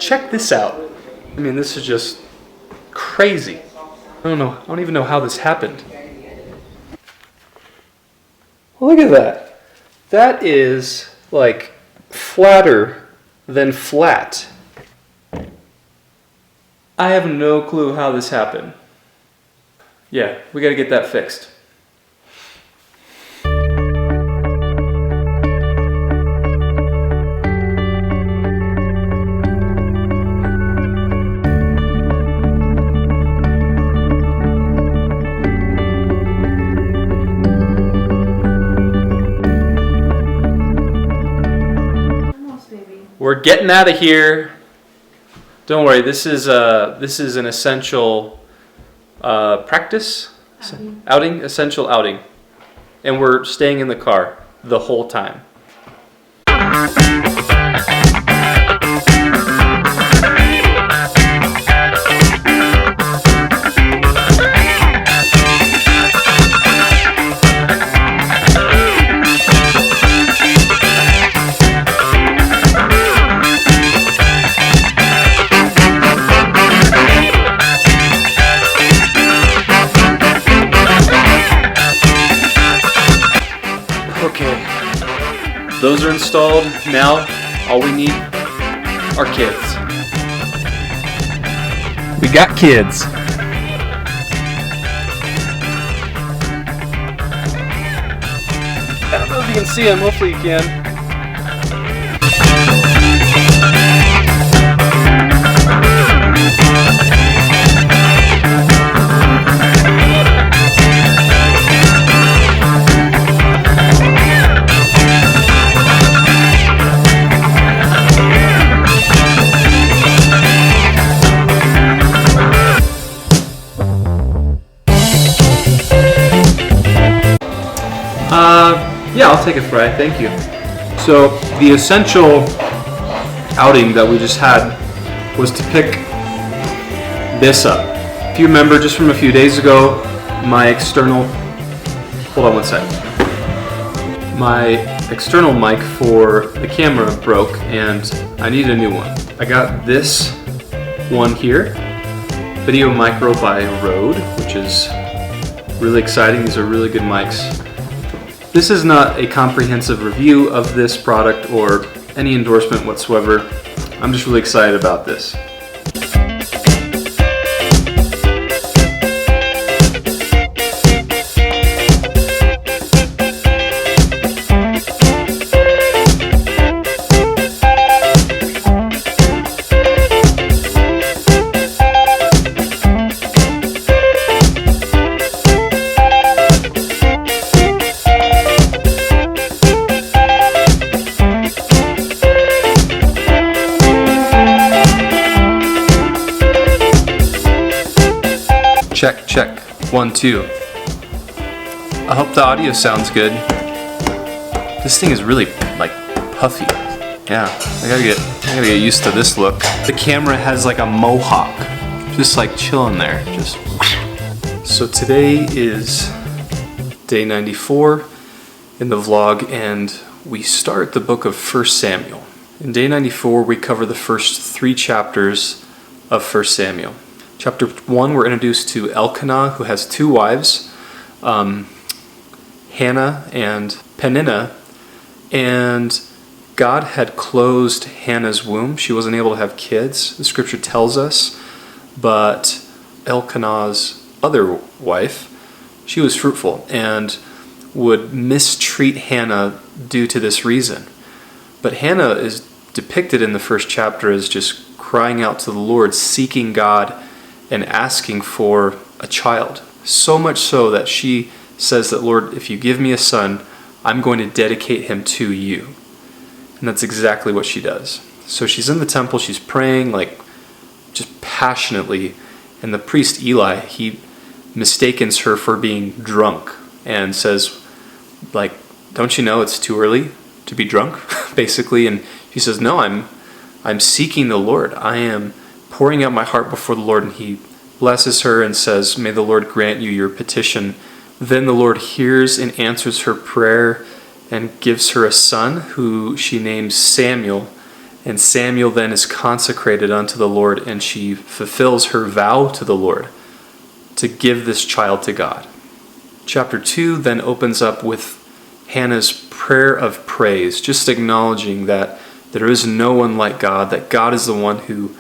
check this out. I mean, this is just crazy. I don't even know how this happened. Look at that. That is like flatter than flat. I have no clue how this happened. Yeah, we gotta get that fixed. We're getting out of here. Don't worry, this is an essential practice, essential outing, and we're staying in the car the whole time. Those are installed. Now, all we need are kids. We got kids. I don't know if you can see them. Hopefully you can. Yeah, I'll take a fry, thank you. So, the essential outing that we just had was to pick this up. If you remember, just from a few days ago, my external mic for the camera broke and I needed a new one. I got this one here, Video Micro by Rode, which is really exciting. These are really good mics. This is not a comprehensive review of this product or any endorsement whatsoever. I'm just really excited about this. Check, 1, 2. I hope the audio sounds good. This thing is really like puffy. Yeah, I gotta get used to this look. The camera has like a mohawk, just like chilling there. So today is day 94 in the vlog, and we start the book of 1 Samuel. In day 94, we cover the first 3 chapters of 1 Samuel. Chapter 1, we're introduced to Elkanah, who has 2 wives, Hannah and Peninnah, and God had closed Hannah's womb. She wasn't able to have kids, the scripture tells us, but Elkanah's other wife, she was fruitful and would mistreat Hannah due to this reason. But Hannah is depicted in the first chapter as just crying out to the Lord, seeking God, and asking for a child. So much so that she says that, Lord, if you give me a son, I'm going to dedicate him to you. And that's exactly what she does. So she's in the temple, she's praying like just passionately, and the priest Eli, he mistakes her for being drunk and says, like, don't you know it's too early to be drunk, basically? And she says, no, I'm seeking the Lord. I am pouring out my heart before the Lord, and he blesses her and says, may the Lord grant you your petition. Then the Lord hears and answers her prayer and gives her a son who she names Samuel. And Samuel then is consecrated unto the Lord, and she fulfills her vow to the Lord to give this child to God. Chapter 2 then opens up with Hannah's prayer of praise, just acknowledging that there is no one like God, that God is the one who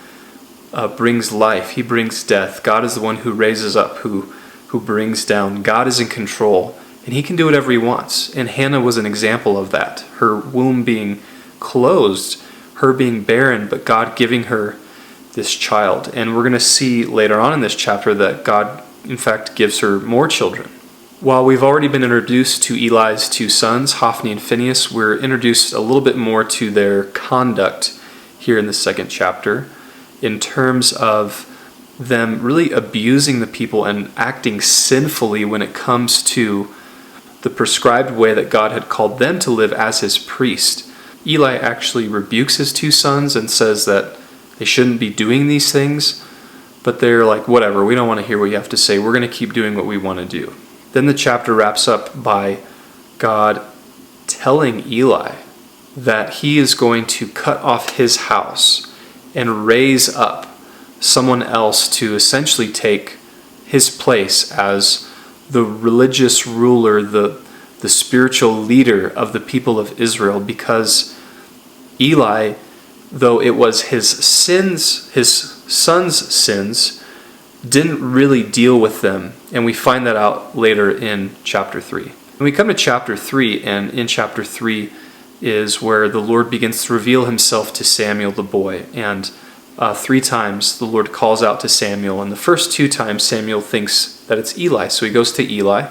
brings life, he brings death. God is the one who raises up, who brings down. God is in control, and he can do whatever he wants. And Hannah was an example of that. Her womb being closed, her being barren, but God giving her this child. And we're going to see later on in this chapter that God, in fact, gives her more children. While we've already been introduced to Eli's two sons, Hophni and Phinehas, we're introduced a little bit more to their conduct here in the second chapter in terms of them really abusing the people and acting sinfully when it comes to the prescribed way that God had called them to live as his priest. Eli actually rebukes his two sons and says that they shouldn't be doing these things, but they're like, whatever, we don't want to hear what you have to say. We're going to keep doing what we want to do. Then the chapter wraps up by God telling Eli that he is going to cut off his house and raise up someone else to essentially take his place as the religious ruler, the spiritual leader of the people of Israel, because Eli, though it was his son's sins, didn't really deal with them. And we find that out later in chapter 3. And we come to chapter 3, and in chapter 3 is where the Lord begins to reveal himself to Samuel the boy. And 3 times the Lord calls out to Samuel. And the first 2 times Samuel thinks that it's Eli. So he goes to Eli.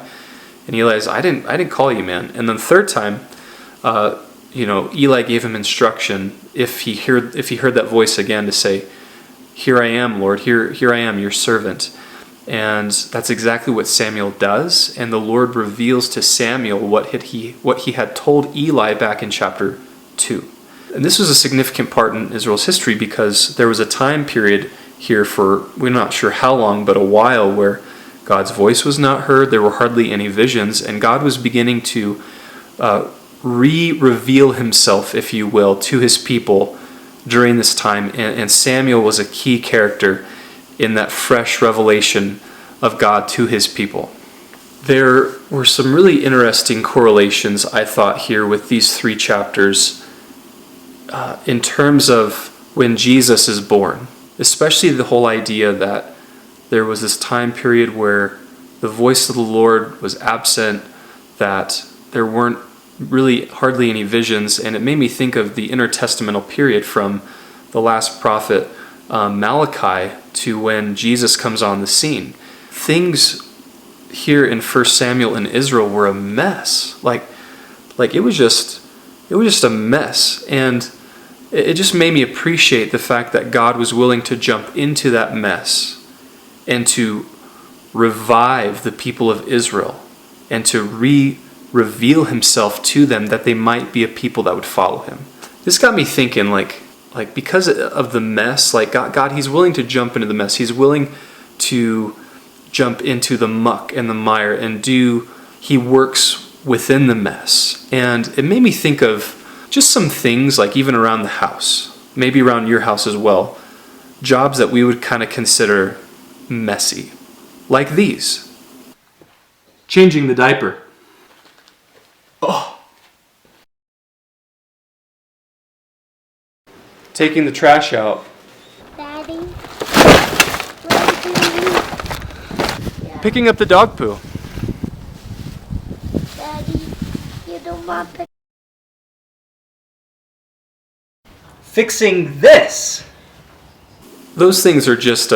And Eli says, I didn't call you, man. And then the third time, Eli gave him instruction if he heard that voice again to say, "Here I am, Lord. Here I am, your servant." And that's exactly what Samuel does. And the Lord reveals to Samuel what he had told Eli back in chapter 2. And this was a significant part in Israel's history because there was a time period here for, we're not sure how long, but a while where God's voice was not heard. There were hardly any visions, and God was beginning to re-reveal himself, if you will, to his people during this time. And Samuel was a key character in that fresh revelation of God to his people. There were some really interesting correlations, I thought, here with these 3 chapters in terms of when Jesus is born, especially the whole idea that there was this time period where the voice of the Lord was absent, that there weren't really hardly any visions, and it made me think of the intertestamental period from the last prophet Malachi to when Jesus comes on the scene. Things here in 1 Samuel in Israel were a mess. Like it was just a mess, and it just made me appreciate the fact that God was willing to jump into that mess and to revive the people of Israel and to reveal himself to them that they might be a people that would follow him. This got me thinking, like because of the mess, like God, he's willing to jump into the mess. He's willing to jump into the muck and the mire and he works within the mess. And it made me think of just some things, like even around the house, maybe around your house as well, jobs that we would kind of consider messy, like these. Changing the diaper. Oh. Taking the trash out. Daddy, what do you do? Picking up the dog poo. Daddy, you don't want to. Fixing this. Those things are just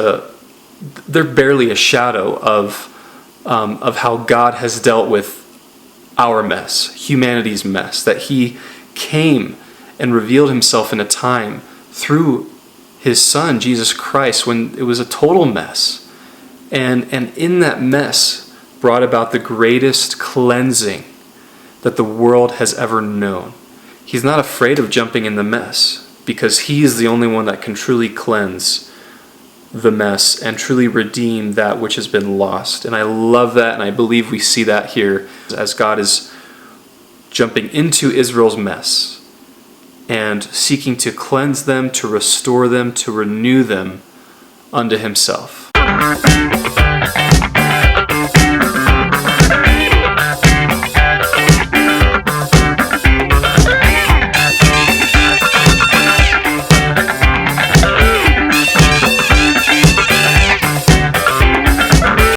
they're barely a shadow of how God has dealt with our mess, humanity's mess, that he came and revealed himself in a time through his son, Jesus Christ, when it was a total mess. And in that mess brought about the greatest cleansing that the world has ever known. He's not afraid of jumping in the mess because he is the only one that can truly cleanse the mess and truly redeem that which has been lost. And I love that, and I believe we see that here as God is jumping into Israel's mess and seeking to cleanse them, to restore them, to renew them unto himself.